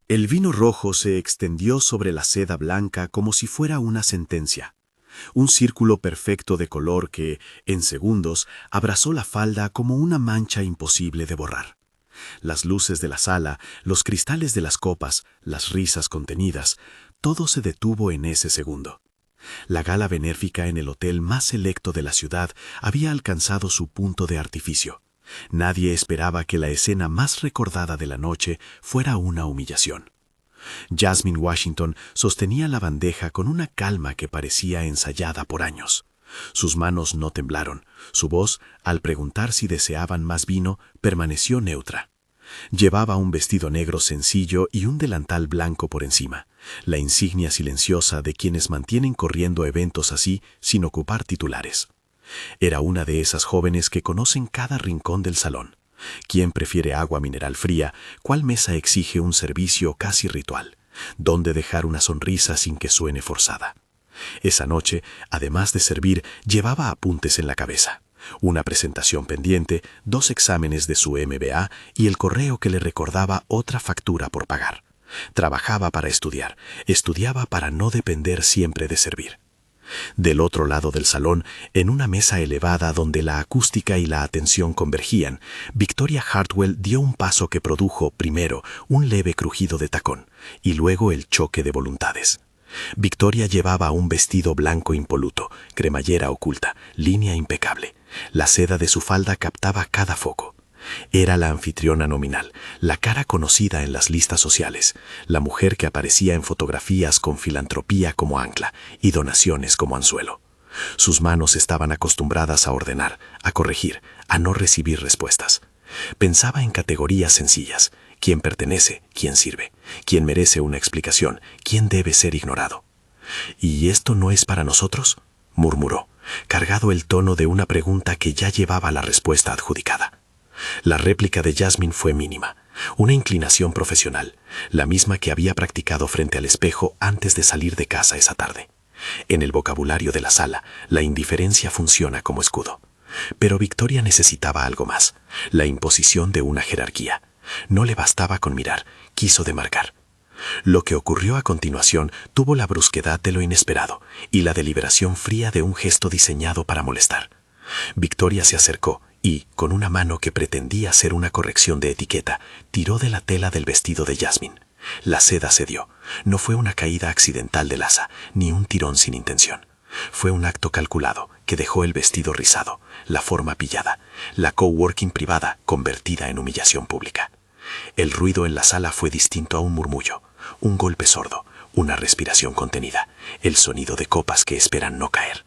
El vino rojo se extendió sobre la seda blanca como si fuera una sentencia. Un círculo perfecto de color que, en segundos, abrazó la falda como una mancha imposible de borrar. Las luces de la sala, los cristales de las copas, las risas contenidas, todo se detuvo en ese segundo. La gala benéfica en el hotel más selecto de la ciudad había alcanzado su punto de artificio. Nadie esperaba que la escena más recordada de la noche fuera una humillación. Jasmine Washington sostenía la bandeja con una calma que parecía ensayada por años. Sus manos no temblaron. Su voz, al preguntar si deseaban más vino, permaneció neutra. Llevaba un vestido negro sencillo y un delantal blanco por encima, la insignia silenciosa de quienes mantienen corriendo eventos así sin ocupar titulares. Era una de esas jóvenes que conocen cada rincón del salón. ¿Quién prefiere agua mineral fría? ¿Cuál mesa exige un servicio casi ritual? ¿Dónde dejar una sonrisa sin que suene forzada? Esa noche, además de servir, llevaba apuntes en la cabeza. Una presentación pendiente, 2 exámenes de su MBA y el correo que le recordaba otra factura por pagar. Trabajaba para estudiar, estudiaba para no depender siempre de servir. Del otro lado del salón, en una mesa elevada donde la acústica y la atención convergían, Victoria Hartwell dio un paso que produjo, primero, un leve crujido de tacón y luego el choque de voluntades. Victoria llevaba un vestido blanco impoluto, cremallera oculta, línea impecable. La seda de su falda captaba cada foco. Era la anfitriona nominal, la cara conocida en las listas sociales, la mujer que aparecía en fotografías con filantropía como ancla y donaciones como anzuelo. Sus manos estaban acostumbradas a ordenar, a corregir, a no recibir respuestas. Pensaba en categorías sencillas: quién pertenece, quién sirve, quién merece una explicación, quién debe ser ignorado. ¿Y esto no es para nosotros?, murmuró, cargado el tono de una pregunta que ya llevaba la respuesta adjudicada. La réplica de Jasmine fue mínima, una inclinación profesional, la misma que había practicado frente al espejo antes de salir de casa esa tarde. En el vocabulario de la sala, la indiferencia funciona como escudo. Pero Victoria necesitaba algo más, la imposición de una jerarquía. No le bastaba con mirar, quiso demarcar. Lo que ocurrió a continuación tuvo la brusquedad de lo inesperado y la deliberación fría de un gesto diseñado para molestar. Victoria se acercó y, con una mano que pretendía ser una corrección de etiqueta, tiró de la tela del vestido de Jasmine. La seda cedió. No fue una caída accidental del asa, ni un tirón sin intención. Fue un acto calculado que dejó el vestido rizado, la forma pillada, la coworking privada convertida en humillación pública. El ruido en la sala fue distinto a un murmullo, un golpe sordo, una respiración contenida, el sonido de copas que esperan no caer.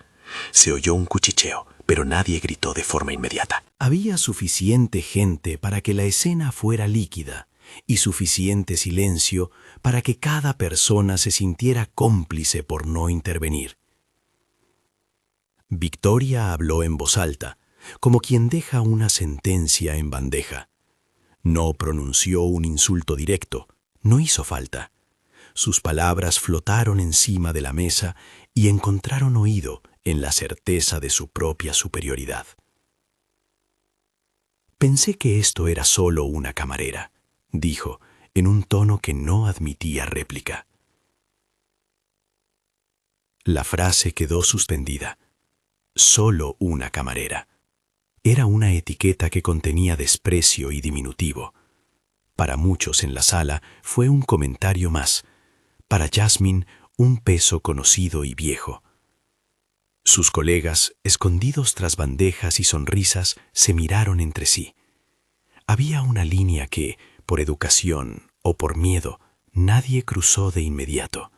Se oyó un cuchicheo, pero nadie gritó de forma inmediata. Había suficiente gente para que la escena fuera líquida y suficiente silencio para que cada persona se sintiera cómplice por no intervenir. Victoria habló en voz alta, como quien deja una sentencia en bandeja. No pronunció un insulto directo, no hizo falta. Sus palabras flotaron encima de la mesa y encontraron oído en la certeza de su propia superioridad. Pensé que esto era solo una camarera, dijo, en un tono que no admitía réplica. La frase quedó suspendida. Solo una camarera. Era una etiqueta que contenía desprecio y diminutivo. Para muchos en la sala fue un comentario más. Para Jasmine, un peso conocido y viejo. Sus colegas, escondidos tras bandejas y sonrisas, se miraron entre sí. Había una línea que, por educación o por miedo, nadie cruzó de inmediato.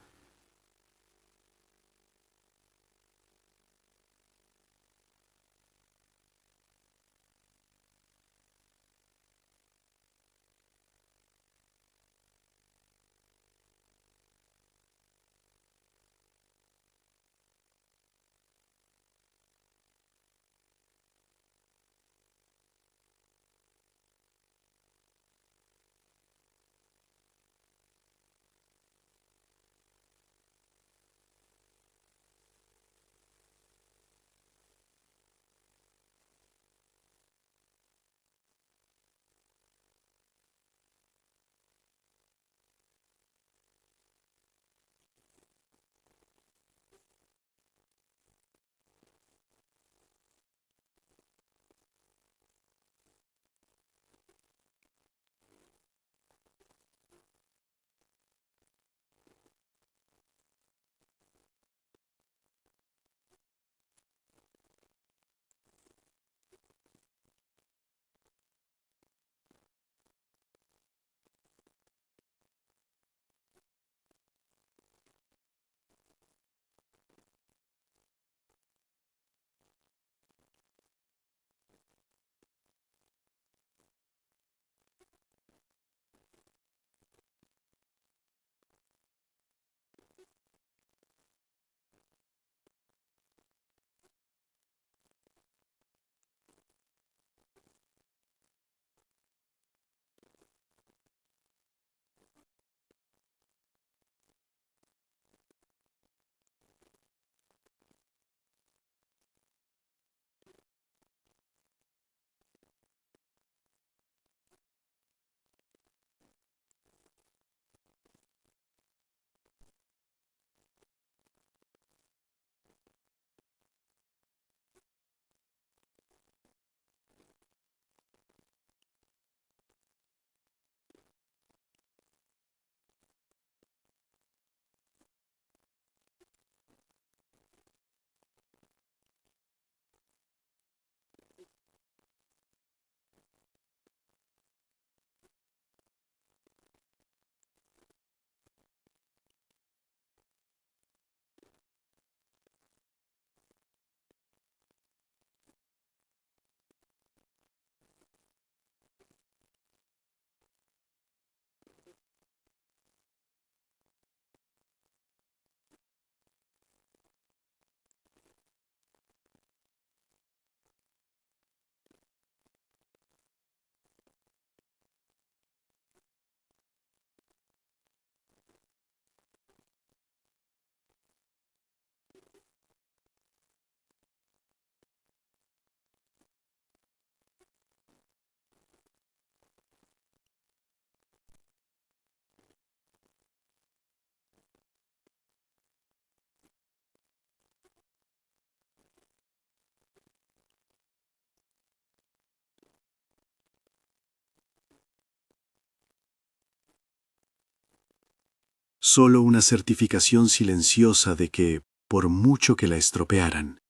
Solo una certificación silenciosa de que, por mucho que la estropearan,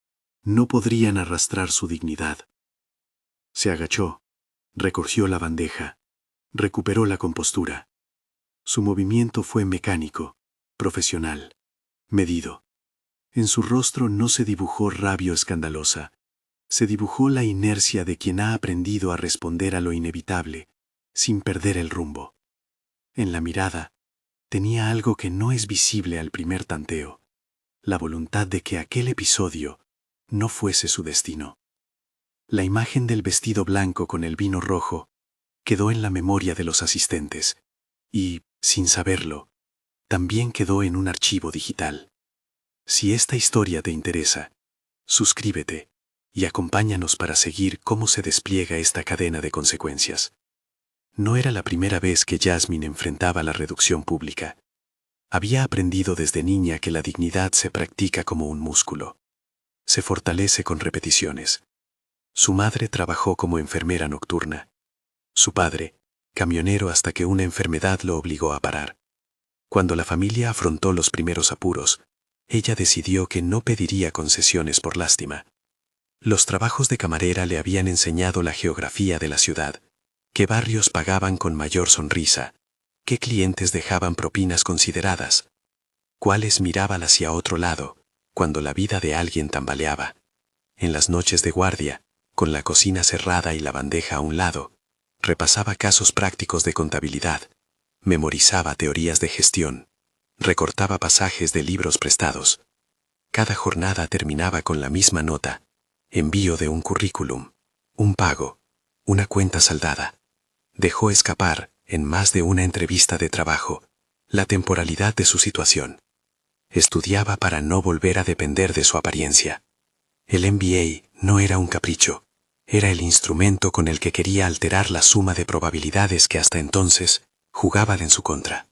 no podrían arrastrar su dignidad. Se agachó, recogió la bandeja, recuperó la compostura. Su movimiento fue mecánico, profesional, medido. En su rostro no se dibujó rabia escandalosa, se dibujó la inercia de quien ha aprendido a responder a lo inevitable, sin perder el rumbo. En la mirada, tenía algo que no es visible al primer tanteo, la voluntad de que aquel episodio no fuese su destino. La imagen del vestido blanco con el vino rojo quedó en la memoria de los asistentes y, sin saberlo, también quedó en un archivo digital. Si esta historia te interesa, suscríbete y acompáñanos para seguir cómo se despliega esta cadena de consecuencias. No era la primera vez que Jasmine enfrentaba la reducción pública. Había aprendido desde niña que la dignidad se practica como un músculo. Se fortalece con repeticiones. Su madre trabajó como enfermera nocturna. Su padre, camionero hasta que una enfermedad lo obligó a parar. Cuando la familia afrontó los primeros apuros, ella decidió que no pediría concesiones por lástima. Los trabajos de camarera le habían enseñado la geografía de la ciudad, qué barrios pagaban con mayor sonrisa, qué clientes dejaban propinas consideradas, cuáles miraban hacia otro lado cuando la vida de alguien tambaleaba. En las noches de guardia, con la cocina cerrada y la bandeja a un lado, repasaba casos prácticos de contabilidad, memorizaba teorías de gestión, recortaba pasajes de libros prestados. Cada jornada terminaba con la misma nota: envío de un currículum, un pago, una cuenta saldada. Dejó escapar, en más de una entrevista de trabajo, la temporalidad de su situación. Estudiaba para no volver a depender de su apariencia. El MBA no era un capricho, era el instrumento con el que quería alterar la suma de probabilidades que hasta entonces jugaban en su contra.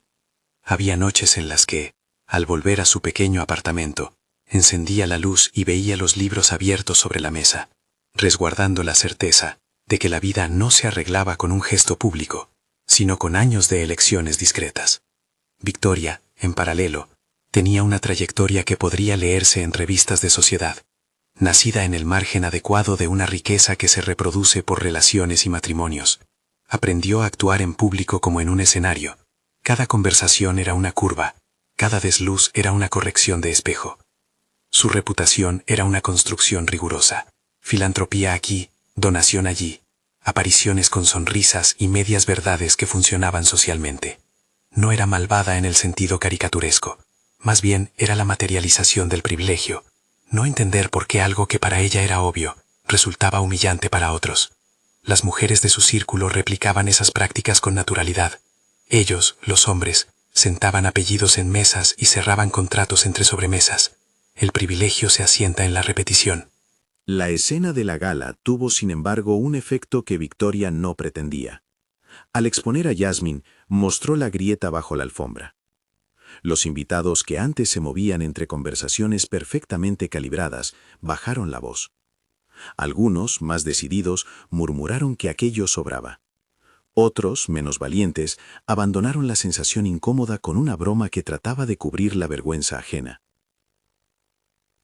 Había noches en las que, al volver a su pequeño apartamento, encendía la luz y veía los libros abiertos sobre la mesa, resguardando la certeza de que la vida no se arreglaba con un gesto público, sino con años de elecciones discretas. Victoria, en paralelo, tenía una trayectoria que podría leerse en revistas de sociedad, nacida en el margen adecuado de una riqueza que se reproduce por relaciones y matrimonios. Aprendió a actuar en público como en un escenario. Cada conversación era una curva, cada desluz era una corrección de espejo. Su reputación era una construcción rigurosa. Filantropía aquí, donación allí, apariciones con sonrisas y medias verdades que funcionaban socialmente. No era malvada en el sentido caricaturesco, más bien era la materialización del privilegio. No entender por qué algo que para ella era obvio resultaba humillante para otros. Las mujeres de su círculo replicaban esas prácticas con naturalidad. Ellos, los hombres, sentaban apellidos en mesas y cerraban contratos entre sobremesas. El privilegio se asienta en la repetición. La escena de la gala tuvo, sin embargo, un efecto que Victoria no pretendía. Al exponer a Jasmine, mostró la grieta bajo la alfombra. Los invitados, que antes se movían entre conversaciones perfectamente calibradas, bajaron la voz. Algunos, más decididos, murmuraron que aquello sobraba. Otros, menos valientes, abandonaron la sensación incómoda con una broma que trataba de cubrir la vergüenza ajena.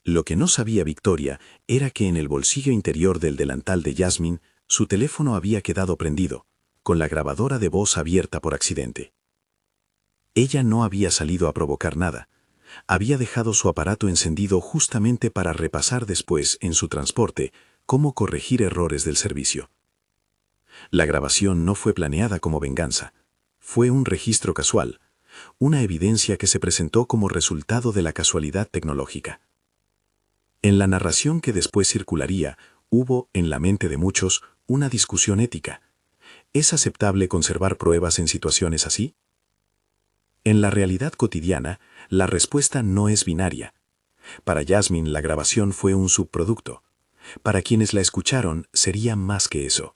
Lo que no sabía Victoria era que en el bolsillo interior del delantal de Jasmine, su teléfono había quedado prendido, con la grabadora de voz abierta por accidente. Ella no había salido a provocar nada. Había dejado su aparato encendido justamente para repasar después, en su transporte, cómo corregir errores del servicio. La grabación no fue planeada como venganza. Fue un registro casual, una evidencia que se presentó como resultado de la casualidad tecnológica. En la narración que después circularía, hubo, en la mente de muchos, una discusión ética. ¿Es aceptable conservar pruebas en situaciones así? En la realidad cotidiana, la respuesta no es binaria. Para Jasmine, la grabación fue un subproducto. Para quienes la escucharon, sería más que eso.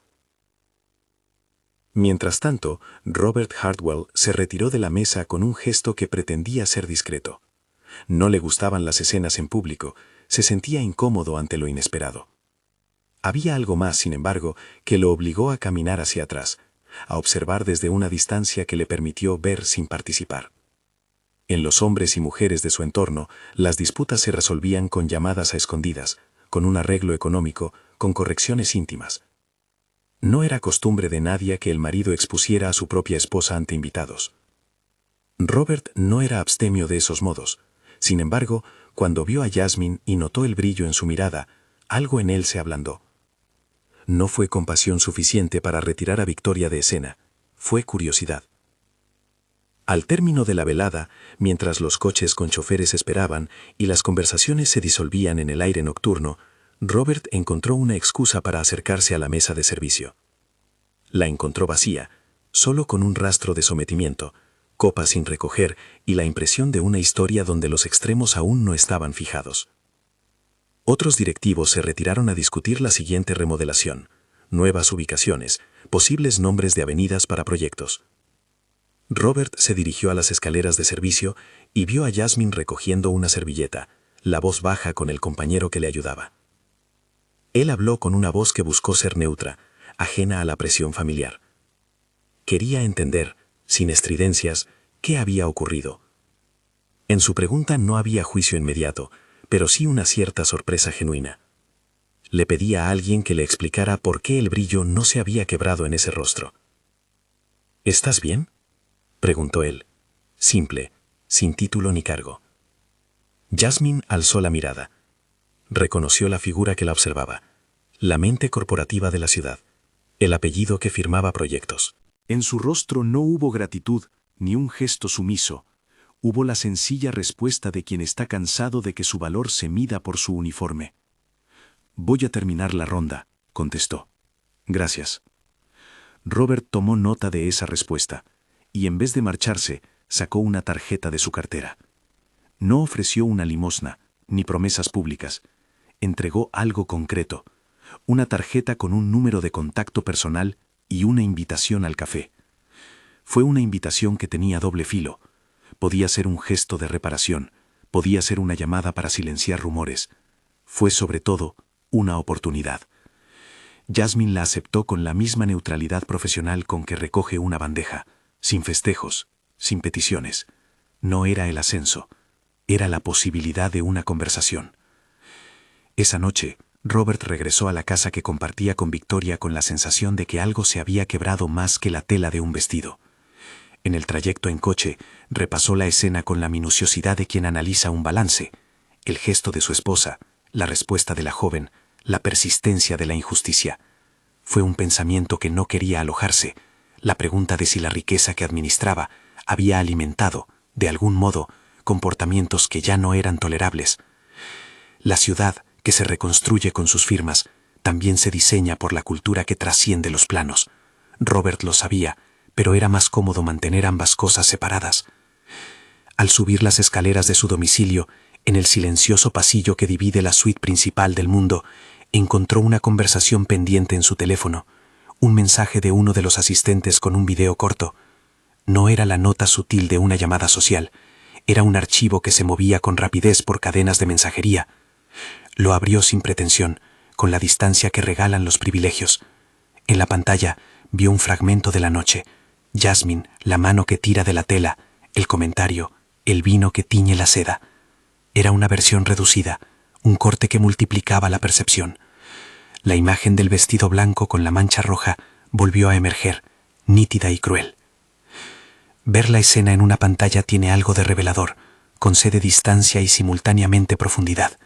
Mientras tanto, Robert Hartwell se retiró de la mesa con un gesto que pretendía ser discreto. No le gustaban las escenas en público, se sentía incómodo ante lo inesperado. Había algo más, sin embargo, que lo obligó a caminar hacia atrás, a observar desde una distancia que le permitió ver sin participar. En los hombres y mujeres de su entorno, las disputas se resolvían con llamadas a escondidas, con un arreglo económico, con correcciones íntimas. No era costumbre de nadie que el marido expusiera a su propia esposa ante invitados. Robert no era abstemio de esos modos. Sin embargo, cuando vio a Jasmine y notó el brillo en su mirada, algo en él se ablandó. No fue compasión suficiente para retirar a Victoria de escena, fue curiosidad. Al término de la velada, mientras los coches con choferes esperaban y las conversaciones se disolvían en el aire nocturno, Robert encontró una excusa para acercarse a la mesa de servicio. La encontró vacía, solo con un rastro de sometimiento, copas sin recoger y la impresión de una historia donde los extremos aún no estaban fijados. Otros directivos se retiraron a discutir la siguiente remodelación, nuevas ubicaciones, posibles nombres de avenidas para proyectos. Robert se dirigió a las escaleras de servicio y vio a Jasmine recogiendo una servilleta, la voz baja con el compañero que le ayudaba. Él habló con una voz que buscó ser neutra, ajena a la presión familiar. Quería entender, sin estridencias, qué había ocurrido. En su pregunta no había juicio inmediato, pero sí una cierta sorpresa genuina. Le pedía a alguien que le explicara por qué el brillo no se había quebrado en ese rostro. ¿Estás bien?, preguntó él, simple, sin título ni cargo. Jasmine alzó la mirada. Reconoció la figura que la observaba, la mente corporativa de la ciudad, el apellido que firmaba proyectos. En su rostro no hubo gratitud ni un gesto sumiso. Hubo la sencilla respuesta de quien está cansado de que su valor se mida por su uniforme. «Voy a terminar la ronda», contestó. «Gracias». Robert tomó nota de esa respuesta y en vez de marcharse, sacó una tarjeta de su cartera. No ofreció una limosna, ni promesas públicas. Entregó algo concreto, una tarjeta con un número de contacto personal y una invitación al café. Fue una invitación que tenía doble filo. Podía ser un gesto de reparación, podía ser una llamada para silenciar rumores. Fue sobre todo una oportunidad. Jasmine la aceptó con la misma neutralidad profesional con que recoge una bandeja, sin festejos, sin peticiones. No era el ascenso, era la posibilidad de una conversación. Esa noche, Robert regresó a la casa que compartía con Victoria con la sensación de que algo se había quebrado más que la tela de un vestido. En el trayecto en coche, repasó la escena con la minuciosidad de quien analiza un balance, el gesto de su esposa, la respuesta de la joven, la persistencia de la injusticia. Fue un pensamiento que no quería alojarse, la pregunta de si la riqueza que administraba había alimentado, de algún modo, comportamientos que ya no eran tolerables. La ciudad, que se reconstruye con sus firmas, también se diseña por la cultura que trasciende los planos. Robert lo sabía, pero era más cómodo mantener ambas cosas separadas. Al subir las escaleras de su domicilio, en el silencioso pasillo que divide la suite principal del mundo, encontró una conversación pendiente en su teléfono, un mensaje de uno de los asistentes con un video corto. No era la nota sutil de una llamada social, era un archivo que se movía con rapidez por cadenas de mensajería. Lo abrió sin pretensión, con la distancia que regalan los privilegios. En la pantalla vio un fragmento de la noche. Jasmine, la mano que tira de la tela, el comentario, el vino que tiñe la seda. Era una versión reducida, un corte que multiplicaba la percepción. La imagen del vestido blanco con la mancha roja volvió a emerger, nítida y cruel. Ver la escena en una pantalla tiene algo de revelador, concede distancia y simultáneamente profundidad.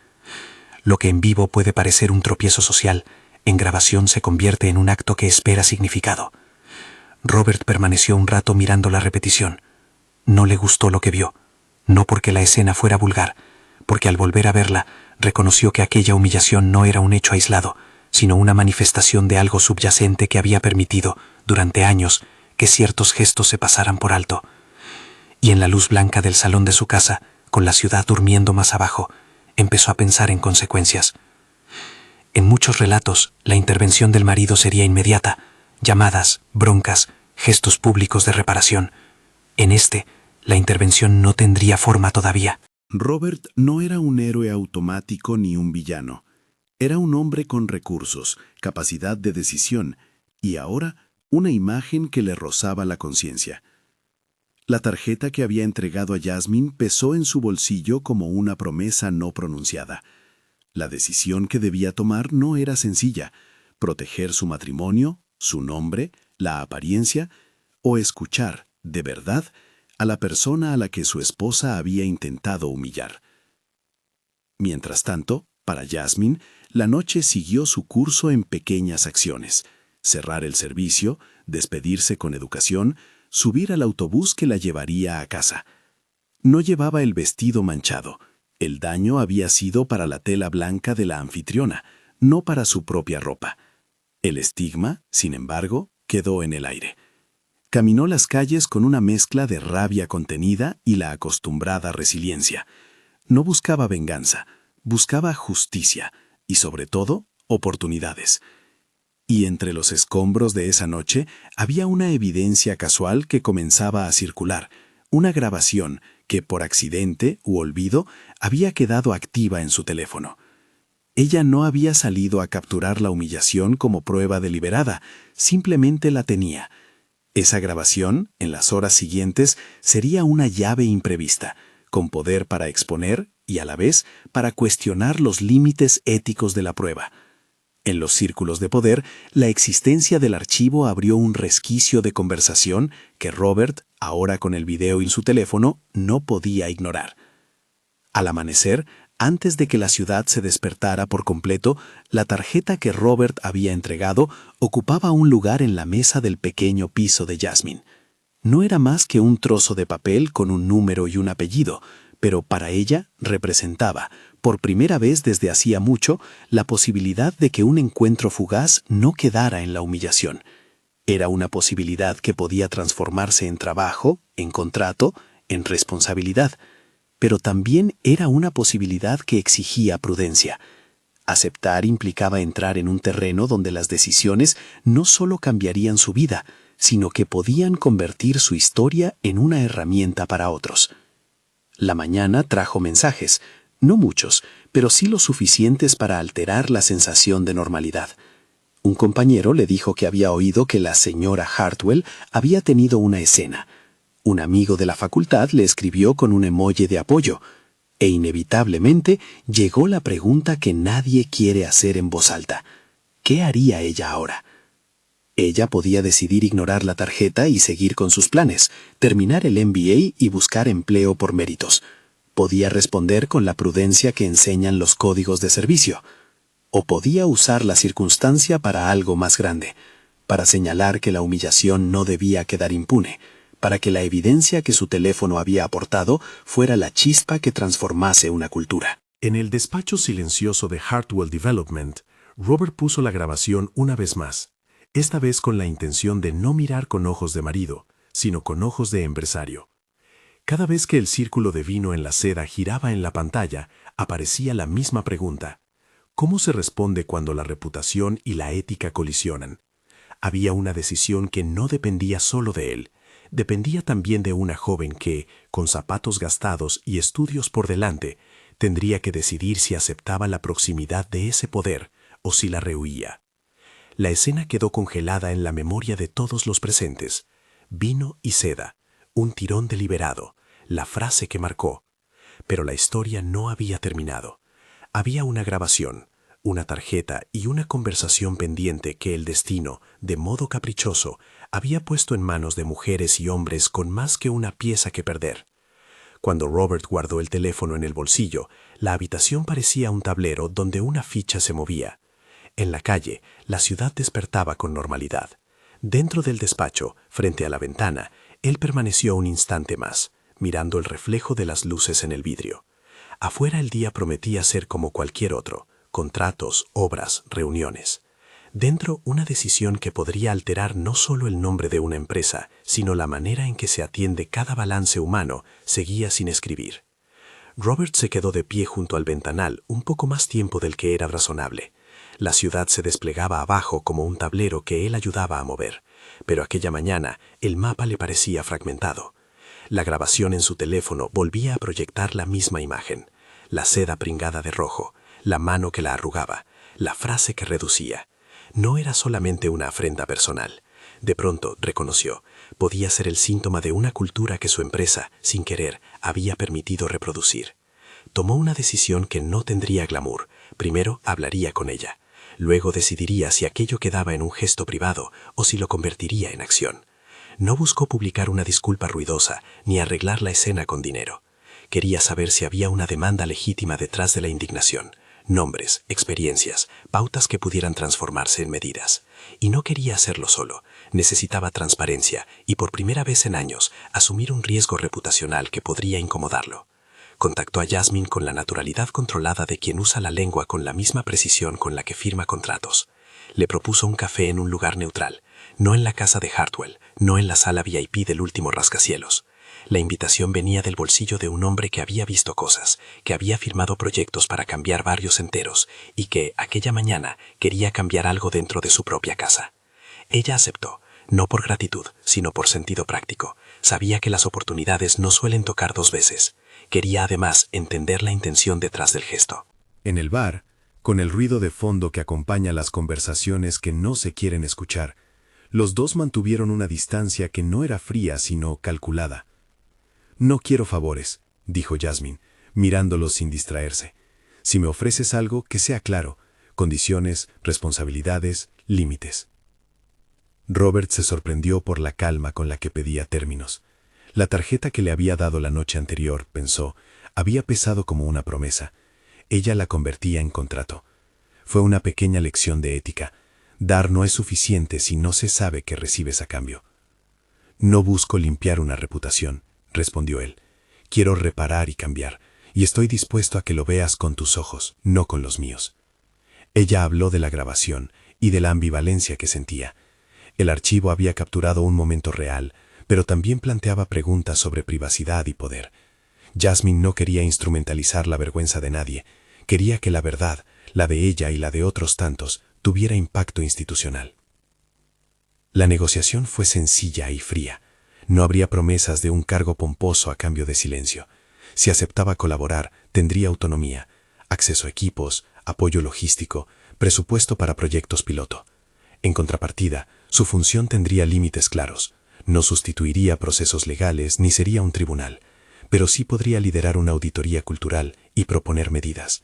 Lo que en vivo puede parecer un tropiezo social, en grabación se convierte en un acto que espera significado. Robert permaneció un rato mirando la repetición. No le gustó lo que vio, no porque la escena fuera vulgar, porque al volver a verla reconoció que aquella humillación no era un hecho aislado, sino una manifestación de algo subyacente que había permitido, durante años, que ciertos gestos se pasaran por alto. Y en la luz blanca del salón de su casa, con la ciudad durmiendo más abajo, empezó a pensar en consecuencias. En muchos relatos, la intervención del marido sería inmediata, llamadas, broncas, gestos públicos de reparación. En este, la intervención no tendría forma todavía. Robert no era un héroe automático ni un villano. Era un hombre con recursos, capacidad de decisión y ahora una imagen que le rozaba la conciencia. La tarjeta que había entregado a Jasmine pesó en su bolsillo como una promesa no pronunciada. La decisión que debía tomar no era sencilla: proteger su matrimonio, su nombre, la apariencia, o escuchar, de verdad, a la persona a la que su esposa había intentado humillar. Mientras tanto, para Jasmine, la noche siguió su curso en pequeñas acciones: cerrar el servicio, despedirse con educación, subir al autobús que la llevaría a casa. No llevaba el vestido manchado. El daño había sido para la tela blanca de la anfitriona, no para su propia ropa. El estigma, sin embargo, quedó en el aire. Caminó las calles con una mezcla de rabia contenida y la acostumbrada resiliencia. No buscaba venganza, buscaba justicia y, sobre todo, oportunidades. Y entre los escombros de esa noche había una evidencia casual que comenzaba a circular, una grabación que, por accidente u olvido, había quedado activa en su teléfono. Ella no había salido a capturar la humillación como prueba deliberada, simplemente la tenía. Esa grabación, en las horas siguientes, sería una llave imprevista, con poder para exponer y, a la vez, para cuestionar los límites éticos de la prueba. En los círculos de poder, la existencia del archivo abrió un resquicio de conversación que Robert, ahora con el video en su teléfono, no podía ignorar. Al amanecer, antes de que la ciudad se despertara por completo, la tarjeta que Robert había entregado ocupaba un lugar en la mesa del pequeño piso de Jasmine. No era más que un trozo de papel con un número y un apellido, pero para ella representaba, por primera vez desde hacía mucho, la posibilidad de que un encuentro fugaz no quedara en la humillación. Era una posibilidad que podía transformarse en trabajo, en contrato, en responsabilidad. Pero también era una posibilidad que exigía prudencia. Aceptar implicaba entrar en un terreno donde las decisiones no solo cambiarían su vida, sino que podían convertir su historia en una herramienta para otros. La mañana trajo mensajes, no muchos, pero sí lo suficientes para alterar la sensación de normalidad. Un compañero le dijo que había oído que la señora Hartwell había tenido una escena. Un amigo de la facultad le escribió con un emoji de apoyo, e inevitablemente llegó la pregunta que nadie quiere hacer en voz alta: ¿qué haría ella ahora? Ella podía decidir ignorar la tarjeta y seguir con sus planes, terminar el MBA y buscar empleo por méritos. Podía responder con la prudencia que enseñan los códigos de servicio. O podía usar la circunstancia para algo más grande, para señalar que la humillación no debía quedar impune, para que la evidencia que su teléfono había aportado fuera la chispa que transformase una cultura. En el despacho silencioso de Hartwell Development, Robert puso la grabación una vez más, esta vez con la intención de no mirar con ojos de marido, sino con ojos de empresario. Cada vez que el círculo de vino en la seda giraba en la pantalla, aparecía la misma pregunta: ¿cómo se responde cuando la reputación y la ética colisionan? Había una decisión que no dependía solo de él, dependía también de una joven que, con zapatos gastados y estudios por delante, tendría que decidir si aceptaba la proximidad de ese poder o si la rehuía. La escena quedó congelada en la memoria de todos los presentes. Vino y seda, un tirón deliberado, la frase que marcó. Pero la historia no había terminado. Había una grabación, una tarjeta y una conversación pendiente que el destino, de modo caprichoso, había puesto en manos de mujeres y hombres con más que una pieza que perder. Cuando Robert guardó el teléfono en el bolsillo, la habitación parecía un tablero donde una ficha se movía. En la calle, la ciudad despertaba con normalidad. Dentro del despacho, frente a la ventana, él permaneció un instante más, mirando el reflejo de las luces en el vidrio. Afuera el día prometía ser como cualquier otro: contratos, obras, reuniones. Dentro, una decisión que podría alterar no solo el nombre de una empresa, sino la manera en que se atiende cada balance humano, seguía sin escribir. Robert se quedó de pie junto al ventanal un poco más tiempo del que era razonable. La ciudad se desplegaba abajo como un tablero que él ayudaba a mover, pero aquella mañana el mapa le parecía fragmentado. La grabación en su teléfono volvía a proyectar la misma imagen: la seda pringada de rojo, la mano que la arrugaba, la frase que reducía. No era solamente una afrenta personal. De pronto reconoció: podía ser el síntoma de una cultura que su empresa, sin querer, había permitido reproducir. Tomó una decisión que no tendría glamour. Primero hablaría con ella. Luego decidiría si aquello quedaba en un gesto privado o si lo convertiría en acción. No buscó publicar una disculpa ruidosa ni arreglar la escena con dinero. Quería saber si había una demanda legítima detrás de la indignación. Nombres, experiencias, pautas que pudieran transformarse en medidas. Y no quería hacerlo solo. Necesitaba transparencia y, por primera vez en años, asumir un riesgo reputacional que podría incomodarlo. Contactó a Jasmine con la naturalidad controlada de quien usa la lengua con la misma precisión con la que firma contratos. Le propuso un café en un lugar neutral, no en la casa de Hartwell, no en la sala VIP del último rascacielos. La invitación venía del bolsillo de un hombre que había visto cosas, que había firmado proyectos para cambiar barrios enteros y que, aquella mañana, quería cambiar algo dentro de su propia casa. Ella aceptó, no por gratitud, sino por sentido práctico. Sabía que las oportunidades no suelen tocar dos veces. Quería además entender la intención detrás del gesto. En el bar, con el ruido de fondo que acompaña las conversaciones que no se quieren escuchar, los dos mantuvieron una distancia que no era fría sino calculada. «No quiero favores», dijo Jasmine, mirándolo sin distraerse. «Si me ofreces algo, que sea claro, condiciones, responsabilidades, límites». Robert se sorprendió por la calma con la que pedía términos. La tarjeta que le había dado la noche anterior, pensó, había pesado como una promesa. Ella la convertía en contrato. Fue una pequeña lección de ética. Dar no es suficiente si no se sabe qué recibes a cambio. «No busco limpiar una reputación», respondió él. «Quiero reparar y cambiar, y estoy dispuesto a que lo veas con tus ojos, no con los míos». Ella habló de la grabación y de la ambivalencia que sentía. El archivo había capturado un momento real, pero también planteaba preguntas sobre privacidad y poder. Jasmine no quería instrumentalizar la vergüenza de nadie. Quería que la verdad, la de ella y la de otros tantos, tuviera impacto institucional. La negociación fue sencilla y fría. No habría promesas de un cargo pomposo a cambio de silencio. Si aceptaba colaborar, tendría autonomía, acceso a equipos, apoyo logístico, presupuesto para proyectos piloto. En contrapartida, su función tendría límites claros. No sustituiría procesos legales ni sería un tribunal, pero sí podría liderar una auditoría cultural y proponer medidas.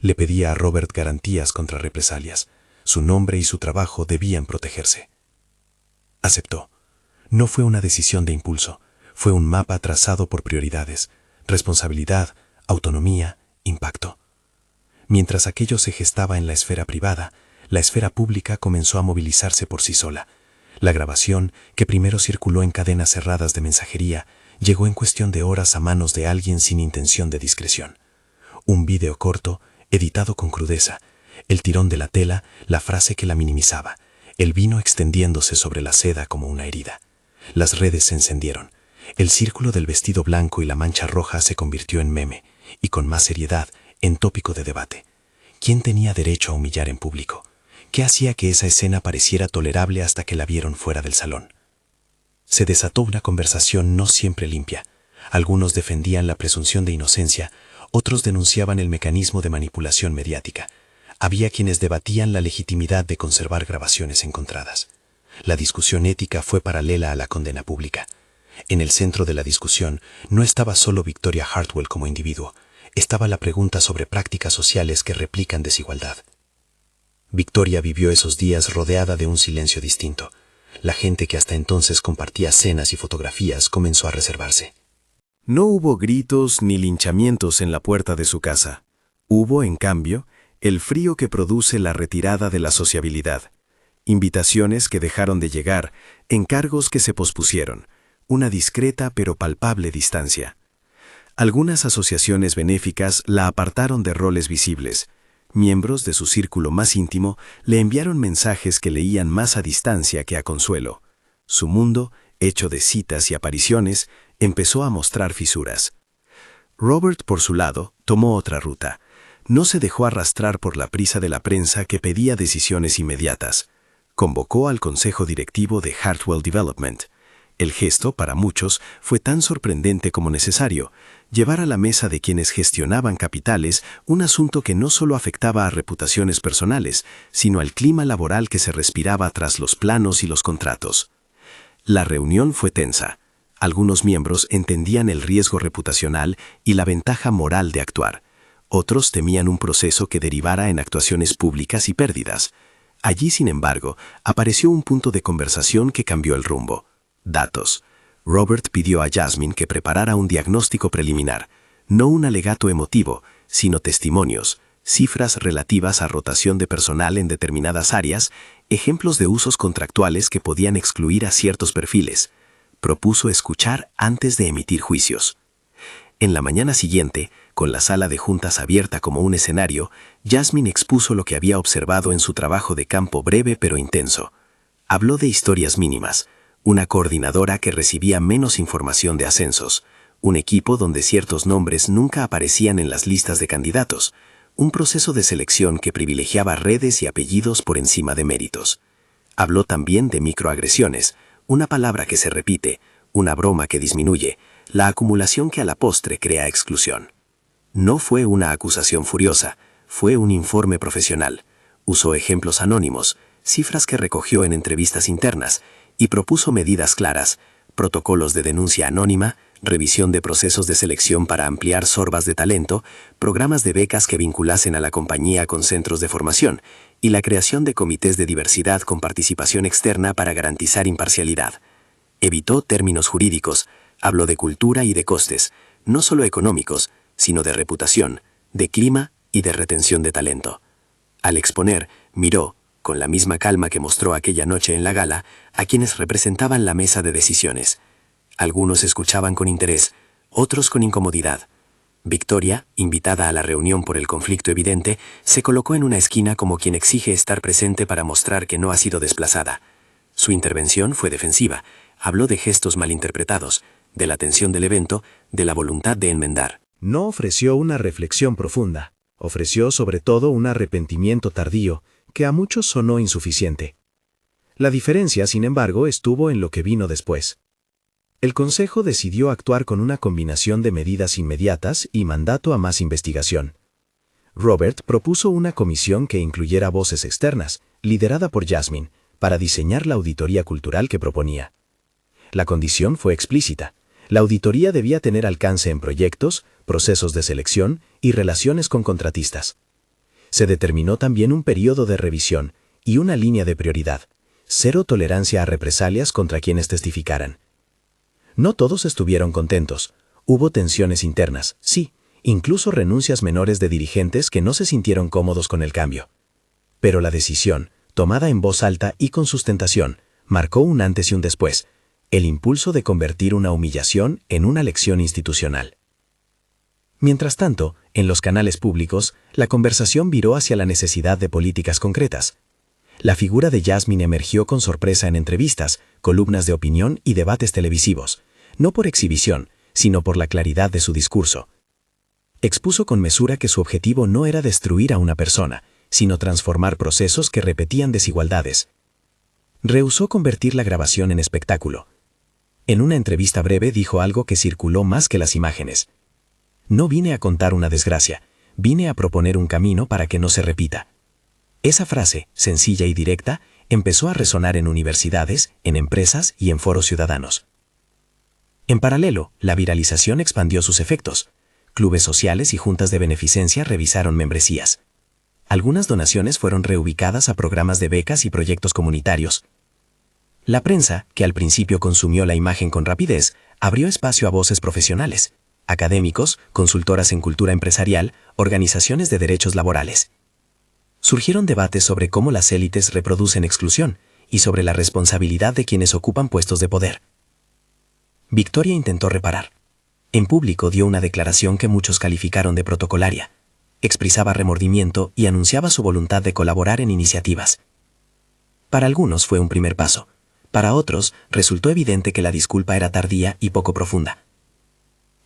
Le pedía a Robert garantías contra represalias. Su nombre y su trabajo debían protegerse. Aceptó. No fue una decisión de impulso, fue un mapa trazado por prioridades, responsabilidad, autonomía, impacto. Mientras aquello se gestaba en la esfera privada, la esfera pública comenzó a movilizarse por sí sola. La grabación, que primero circuló en cadenas cerradas de mensajería, llegó en cuestión de horas a manos de alguien sin intención de discreción. Un vídeo corto, editado con crudeza, el tirón de la tela, la frase que la minimizaba, el vino extendiéndose sobre la seda como una herida. Las redes se encendieron. El círculo del vestido blanco y la mancha roja se convirtió en meme, y con más seriedad, en tópico de debate. ¿Quién tenía derecho a humillar en público? ¿Qué hacía que esa escena pareciera tolerable hasta que la vieron fuera del salón? Se desató una conversación no siempre limpia. Algunos defendían la presunción de inocencia, otros denunciaban el mecanismo de manipulación mediática. Había quienes debatían la legitimidad de conservar grabaciones encontradas. La discusión ética fue paralela a la condena pública. En el centro de la discusión no estaba solo Victoria Hartwell como individuo, estaba la pregunta sobre prácticas sociales que replican desigualdad. Victoria vivió esos días rodeada de un silencio distinto. La gente que hasta entonces compartía cenas y fotografías comenzó a reservarse. No hubo gritos ni linchamientos en la puerta de su casa. Hubo, en cambio, el frío que produce la retirada de la sociabilidad. Invitaciones que dejaron de llegar, encargos que se pospusieron, una discreta pero palpable distancia. Algunas asociaciones benéficas la apartaron de roles visibles. Miembros de su círculo más íntimo le enviaron mensajes que leían más a distancia que a consuelo. Su mundo, hecho de citas y apariciones, empezó a mostrar fisuras. Robert, por su lado, tomó otra ruta. No se dejó arrastrar por la prisa de la prensa que pedía decisiones inmediatas. Convocó al consejo directivo de Hartwell Development. El gesto, para muchos, fue tan sorprendente como necesario, llevar a la mesa de quienes gestionaban capitales un asunto que no solo afectaba a reputaciones personales, sino al clima laboral que se respiraba tras los planos y los contratos. La reunión fue tensa. Algunos miembros entendían el riesgo reputacional y la ventaja moral de actuar. Otros temían un proceso que derivara en actuaciones públicas y pérdidas. Allí, sin embargo, apareció un punto de conversación que cambió el rumbo. Datos. Robert pidió a Jasmine que preparara un diagnóstico preliminar, no un alegato emotivo, sino testimonios, cifras relativas a rotación de personal en determinadas áreas, ejemplos de usos contractuales que podían excluir a ciertos perfiles. Propuso escuchar antes de emitir juicios. En la mañana siguiente, con la sala de juntas abierta como un escenario, Jasmine expuso lo que había observado en su trabajo de campo breve pero intenso. Habló de historias mínimas, una coordinadora que recibía menos información de ascensos, un equipo donde ciertos nombres nunca aparecían en las listas de candidatos, un proceso de selección que privilegiaba redes y apellidos por encima de méritos. Habló también de microagresiones, una palabra que se repite, una broma que disminuye, la acumulación que a la postre crea exclusión. No fue una acusación furiosa, fue un informe profesional. Usó ejemplos anónimos, cifras que recogió en entrevistas internas, y propuso medidas claras, protocolos de denuncia anónima, revisión de procesos de selección para ampliar sorbas de talento, programas de becas que vinculasen a la compañía con centros de formación, y la creación de comités de diversidad con participación externa para garantizar imparcialidad. Evitó términos jurídicos, habló de cultura y de costes, no solo económicos, sino de reputación, de clima y de retención de talento. Al exponer, miró, con la misma calma que mostró aquella noche en la gala, a quienes representaban la mesa de decisiones. Algunos escuchaban con interés, otros con incomodidad. Victoria, invitada a la reunión por el conflicto evidente, se colocó en una esquina como quien exige estar presente para mostrar que no ha sido desplazada. Su intervención fue defensiva, habló de gestos malinterpretados, de la tensión del evento, de la voluntad de enmendar. No ofreció una reflexión profunda, ofreció sobre todo un arrepentimiento tardío, que a muchos sonó insuficiente. La diferencia, sin embargo, estuvo en lo que vino después. El Consejo decidió actuar con una combinación de medidas inmediatas y mandato a más investigación. Robert propuso una comisión que incluyera voces externas, liderada por Jasmine, para diseñar la auditoría cultural que proponía. La condición fue explícita. La auditoría debía tener alcance en proyectos, procesos de selección y relaciones con contratistas. Se determinó también un periodo de revisión y una línea de prioridad: cero tolerancia a represalias contra quienes testificaran. No todos estuvieron contentos. Hubo tensiones internas, sí, incluso renuncias menores de dirigentes que no se sintieron cómodos con el cambio. Pero la decisión, tomada en voz alta y con sustentación, marcó un antes y un después, el impulso de convertir una humillación en una lección institucional. Mientras tanto, en los canales públicos, la conversación viró hacia la necesidad de políticas concretas. La figura de Jasmine emergió con sorpresa en entrevistas, columnas de opinión y debates televisivos, no por exhibición, sino por la claridad de su discurso. Expuso con mesura que su objetivo no era destruir a una persona, sino transformar procesos que repetían desigualdades. Rehusó convertir la grabación en espectáculo. En una entrevista breve dijo algo que circuló más que las imágenes. No vine a contar una desgracia, vine a proponer un camino para que no se repita. Esa frase, sencilla y directa, empezó a resonar en universidades, en empresas y en foros ciudadanos. En paralelo, la viralización expandió sus efectos. Clubes sociales y juntas de beneficencia revisaron membresías. Algunas donaciones fueron reubicadas a programas de becas y proyectos comunitarios. La prensa, que al principio consumió la imagen con rapidez, abrió espacio a voces profesionales, académicos, consultoras en cultura empresarial, organizaciones de derechos laborales. Surgieron debates sobre cómo las élites reproducen exclusión y sobre la responsabilidad de quienes ocupan puestos de poder. Victoria intentó reparar. En público dio una declaración que muchos calificaron de protocolaria. Expresaba remordimiento y anunciaba su voluntad de colaborar en iniciativas. Para algunos fue un primer paso. Para otros, resultó evidente que la disculpa era tardía y poco profunda.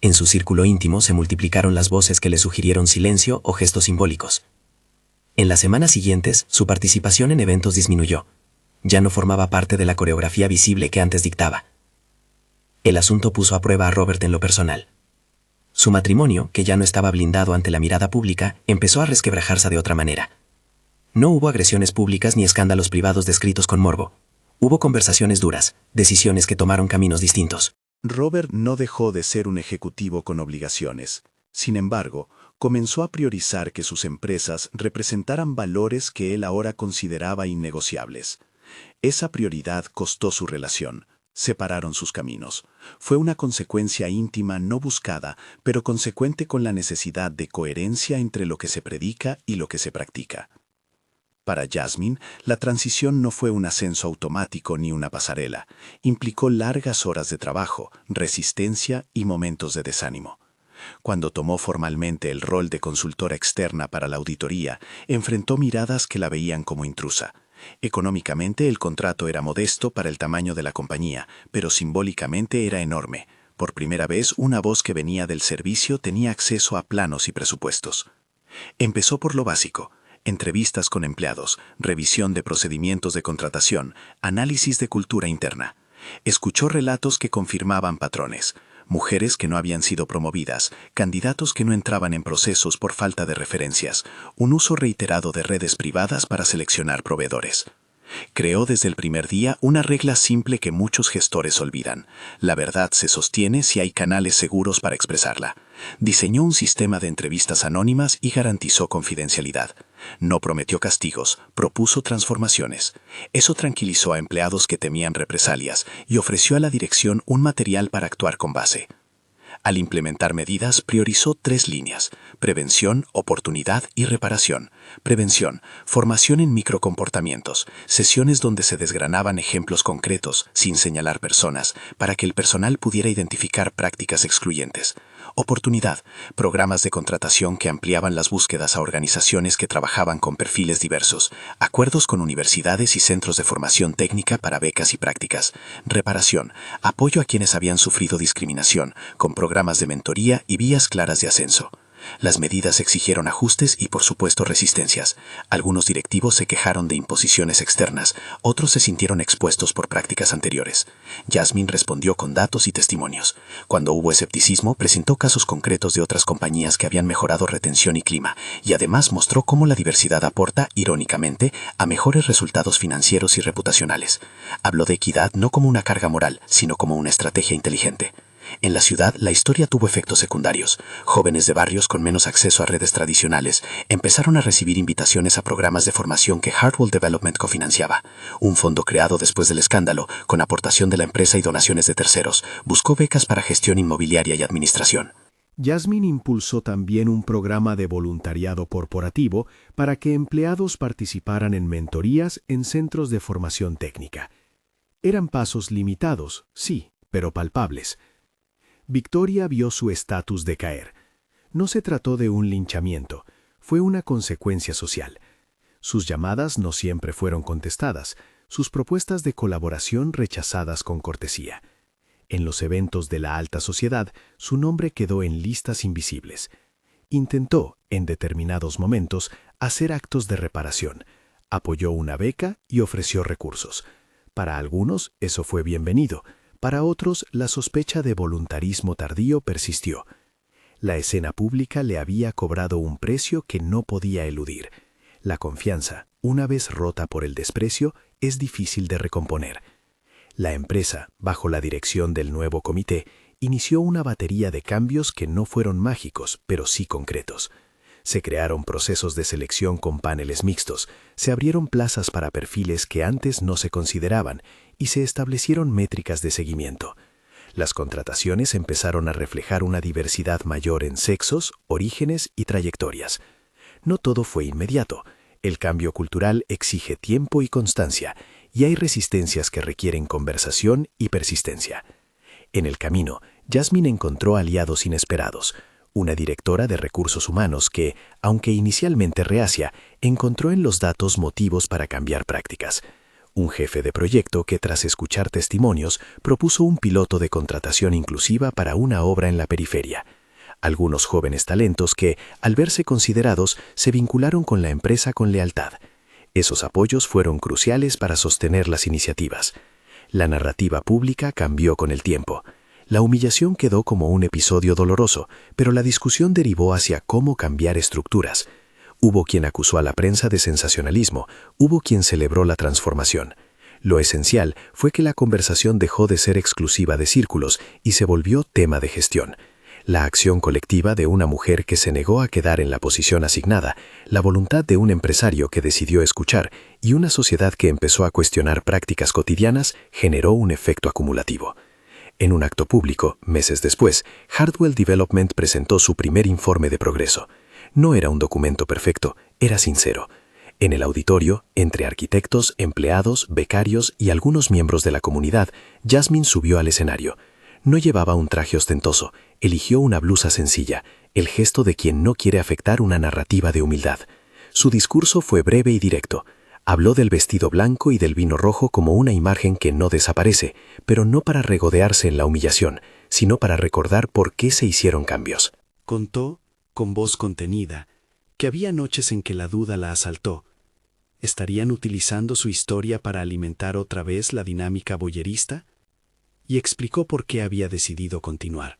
En su círculo íntimo se multiplicaron las voces que le sugirieron silencio o gestos simbólicos. En las semanas siguientes, su participación en eventos disminuyó. Ya no formaba parte de la coreografía visible que antes dictaba. El asunto puso a prueba a Robert en lo personal. Su matrimonio, que ya no estaba blindado ante la mirada pública, empezó a resquebrajarse de otra manera. No hubo agresiones públicas ni escándalos privados descritos con morbo. Hubo conversaciones duras, decisiones que tomaron caminos distintos. Robert no dejó de ser un ejecutivo con obligaciones. Sin embargo, comenzó a priorizar que sus empresas representaran valores que él ahora consideraba innegociables. Esa prioridad costó su relación. Separaron sus caminos. Fue una consecuencia íntima no buscada, pero consecuente con la necesidad de coherencia entre lo que se predica y lo que se practica. Para Jasmine, la transición no fue un ascenso automático ni una pasarela. Implicó largas horas de trabajo, resistencia y momentos de desánimo. Cuando tomó formalmente el rol de consultora externa para la auditoría, enfrentó miradas que la veían como intrusa. Económicamente el contrato era modesto para el tamaño de la compañía, pero simbólicamente era enorme. Por primera vez, una voz que venía del servicio tenía acceso a planos y presupuestos. Empezó por lo básico: entrevistas con empleados, revisión de procedimientos de contratación, análisis de cultura interna. Escuchó relatos que confirmaban patrones: mujeres que no habían sido promovidas, candidatos que no entraban en procesos por falta de referencias, un uso reiterado de redes privadas para seleccionar proveedores. Creó desde el primer día una regla simple que muchos gestores olvidan: la verdad se sostiene si hay canales seguros para expresarla. Diseñó un sistema de entrevistas anónimas y garantizó confidencialidad. No prometió castigos, propuso transformaciones. Eso tranquilizó a empleados que temían represalias y ofreció a la dirección un material para actuar con base. Al implementar medidas, priorizó 3 líneas: prevención, oportunidad y reparación. Prevención: formación en microcomportamientos, sesiones donde se desgranaban ejemplos concretos, sin señalar personas, para que el personal pudiera identificar prácticas excluyentes. Oportunidad: programas de contratación que ampliaban las búsquedas a organizaciones que trabajaban con perfiles diversos, acuerdos con universidades y centros de formación técnica para becas y prácticas. Reparación: apoyo a quienes habían sufrido discriminación, con programas de mentoría y vías claras de ascenso. Las medidas exigieron ajustes y, por supuesto, resistencias. Algunos directivos se quejaron de imposiciones externas, otros se sintieron expuestos por prácticas anteriores. Jasmine respondió con datos y testimonios. Cuando hubo escepticismo, presentó casos concretos de otras compañías que habían mejorado retención y clima, y además mostró cómo la diversidad aporta, irónicamente, a mejores resultados financieros y reputacionales. Habló de equidad no como una carga moral, sino como una estrategia inteligente. En la ciudad, la historia tuvo efectos secundarios. Jóvenes de barrios con menos acceso a redes tradicionales empezaron a recibir invitaciones a programas de formación que Hartwell Development cofinanciaba. Un fondo creado después del escándalo, con aportación de la empresa y donaciones de terceros, buscó becas para gestión inmobiliaria y administración. Jasmine impulsó también un programa de voluntariado corporativo para que empleados participaran en mentorías en centros de formación técnica. Eran pasos limitados, sí, pero palpables. Victoria vio su estatus decaer. No se trató de un linchamiento, fue una consecuencia social. Sus llamadas no siempre fueron contestadas, sus propuestas de colaboración rechazadas con cortesía. En los eventos de la alta sociedad, su nombre quedó en listas invisibles. Intentó, en determinados momentos, hacer actos de reparación. Apoyó una beca y ofreció recursos. Para algunos, eso fue bienvenido. Para otros, la sospecha de voluntarismo tardío persistió. La escena pública le había cobrado un precio que no podía eludir. La confianza, una vez rota por el desprecio, es difícil de recomponer. La empresa, bajo la dirección del nuevo comité, inició una batería de cambios que no fueron mágicos, pero sí concretos. Se crearon procesos de selección con paneles mixtos, se abrieron plazas para perfiles que antes no se consideraban y se establecieron métricas de seguimiento. Las contrataciones empezaron a reflejar una diversidad mayor en sexos, orígenes y trayectorias. No todo fue inmediato. El cambio cultural exige tiempo y constancia, y hay resistencias que requieren conversación y persistencia. En el camino, Jasmine encontró aliados inesperados. Una directora de recursos humanos que, aunque inicialmente reacia, encontró en los datos motivos para cambiar prácticas. Un jefe de proyecto que, tras escuchar testimonios, propuso un piloto de contratación inclusiva para una obra en la periferia. Algunos jóvenes talentos que, al verse considerados, se vincularon con la empresa con lealtad. Esos apoyos fueron cruciales para sostener las iniciativas. La narrativa pública cambió con el tiempo. La humillación quedó como un episodio doloroso, pero la discusión derivó hacia cómo cambiar estructuras. Hubo quien acusó a la prensa de sensacionalismo, hubo quien celebró la transformación. Lo esencial fue que la conversación dejó de ser exclusiva de círculos y se volvió tema de gestión. La acción colectiva de una mujer que se negó a quedar en la posición asignada, la voluntad de un empresario que decidió escuchar y una sociedad que empezó a cuestionar prácticas cotidianas generó un efecto acumulativo. En un acto público, meses después, Hardwell Development presentó su primer informe de progreso. No era un documento perfecto, era sincero. En el auditorio, entre arquitectos, empleados, becarios y algunos miembros de la comunidad, Jasmine subió al escenario. No llevaba un traje ostentoso, eligió una blusa sencilla, el gesto de quien no quiere afectar una narrativa de humildad. Su discurso fue breve y directo. Habló del vestido blanco y del vino rojo como una imagen que no desaparece, pero no para regodearse en la humillación, sino para recordar por qué se hicieron cambios. Contó, con voz contenida, que había noches en que la duda la asaltó. ¿Estarían utilizando su historia para alimentar otra vez la dinámica boyerista? Y explicó por qué había decidido continuar.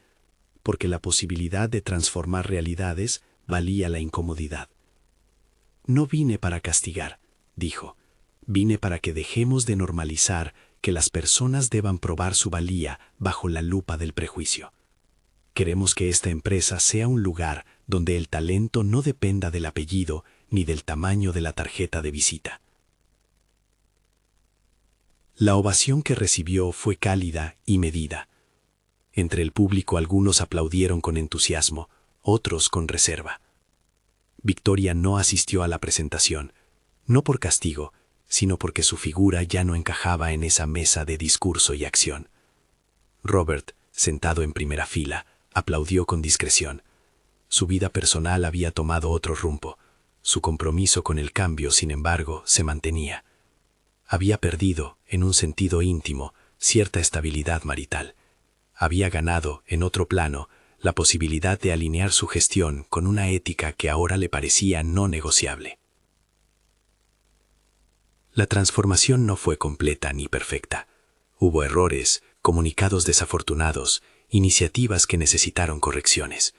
Porque la posibilidad de transformar realidades valía la incomodidad. No vine para castigar, dijo. Vine para que dejemos de normalizar que las personas deban probar su valía bajo la lupa del prejuicio. Queremos que esta empresa sea un lugar donde el talento no dependa del apellido ni del tamaño de la tarjeta de visita. La ovación que recibió fue cálida y medida. Entre el público algunos aplaudieron con entusiasmo, otros con reserva. Victoria no asistió a la presentación, no por castigo, sino porque su figura ya no encajaba en esa mesa de discurso y acción. Robert, sentado en primera fila, aplaudió con discreción. Su vida personal había tomado otro rumbo. Su compromiso con el cambio, sin embargo, se mantenía. Había perdido, en un sentido íntimo, cierta estabilidad marital. Había ganado, en otro plano, la posibilidad de alinear su gestión con una ética que ahora le parecía no negociable. La transformación no fue completa ni perfecta. Hubo errores, comunicados desafortunados, iniciativas que necesitaron correcciones.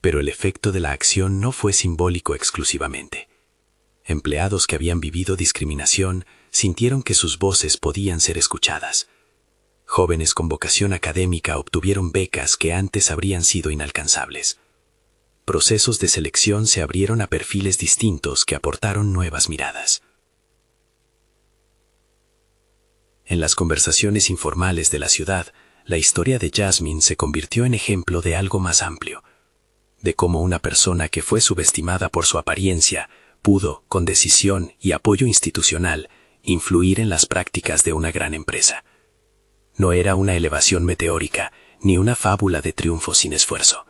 Pero el efecto de la acción no fue simbólico exclusivamente. Empleados que habían vivido discriminación sintieron que sus voces podían ser escuchadas. Jóvenes con vocación académica obtuvieron becas que antes habrían sido inalcanzables. Procesos de selección se abrieron a perfiles distintos que aportaron nuevas miradas. En las conversaciones informales de la ciudad, la historia de Jasmine se convirtió en ejemplo de algo más amplio, de cómo una persona que fue subestimada por su apariencia pudo, con decisión y apoyo institucional, influir en las prácticas de una gran empresa. No era una elevación meteórica, ni una fábula de triunfo sin esfuerzo.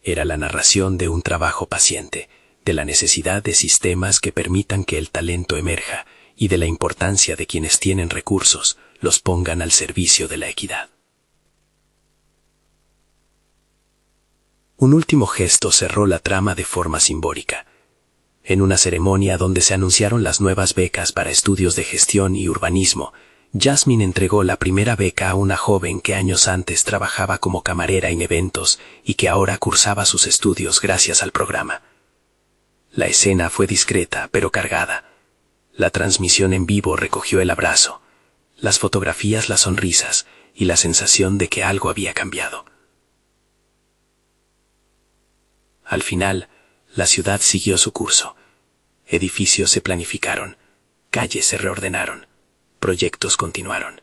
Era la narración de un trabajo paciente, de la necesidad de sistemas que permitan que el talento emerja y de la importancia de quienes tienen recursos los pongan al servicio de la equidad. Un último gesto cerró la trama de forma simbólica. En una ceremonia donde se anunciaron las nuevas becas para estudios de gestión y urbanismo, Jasmine entregó la primera beca a una joven que años antes trabajaba como camarera en eventos y que ahora cursaba sus estudios gracias al programa. La escena fue discreta pero cargada. La transmisión en vivo recogió el abrazo, las fotografías las sonrisas y la sensación de que algo había cambiado. Al final, la ciudad siguió su curso. Edificios se planificaron, calles se reordenaron, proyectos continuaron.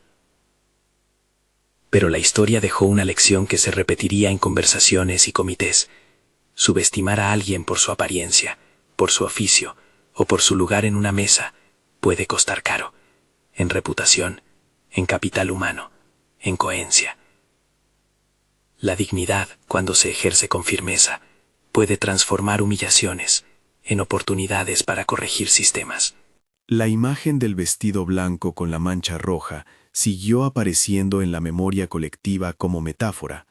Pero la historia dejó una lección que se repetiría en conversaciones y comités. Subestimar a alguien por su apariencia, por su oficio o por su lugar en una mesa puede costar caro, en reputación, en capital humano, en coherencia. La dignidad, cuando se ejerce con firmeza, puede transformar humillaciones en oportunidades para corregir sistemas. La imagen del vestido blanco con la mancha roja siguió apareciendo en la memoria colectiva como metáfora.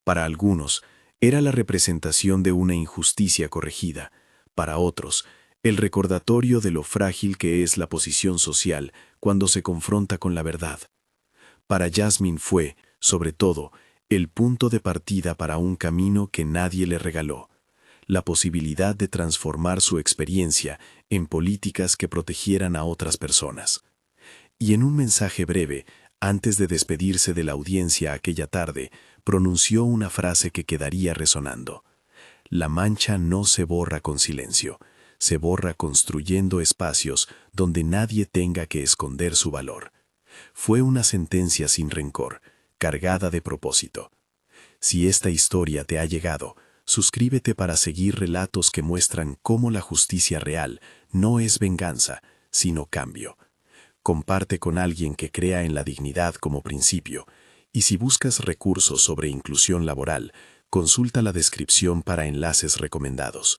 Para algunos, era la representación de una injusticia corregida. Para otros, el recordatorio de lo frágil que es la posición social cuando se confronta con la verdad. Para Jasmine fue, sobre todo, el punto de partida para un camino que nadie le regaló. La posibilidad de transformar su experiencia en políticas que protegieran a otras personas. Y en un mensaje breve, antes de despedirse de la audiencia aquella tarde, pronunció una frase que quedaría resonando. La mancha no se borra con silencio, se borra construyendo espacios donde nadie tenga que esconder su valor. Fue una sentencia sin rencor, cargada de propósito. Si esta historia te ha llegado, suscríbete para seguir relatos que muestran cómo la justicia real no es venganza, sino cambio. Comparte con alguien que crea en la dignidad como principio, y si buscas recursos sobre inclusión laboral, consulta la descripción para enlaces recomendados.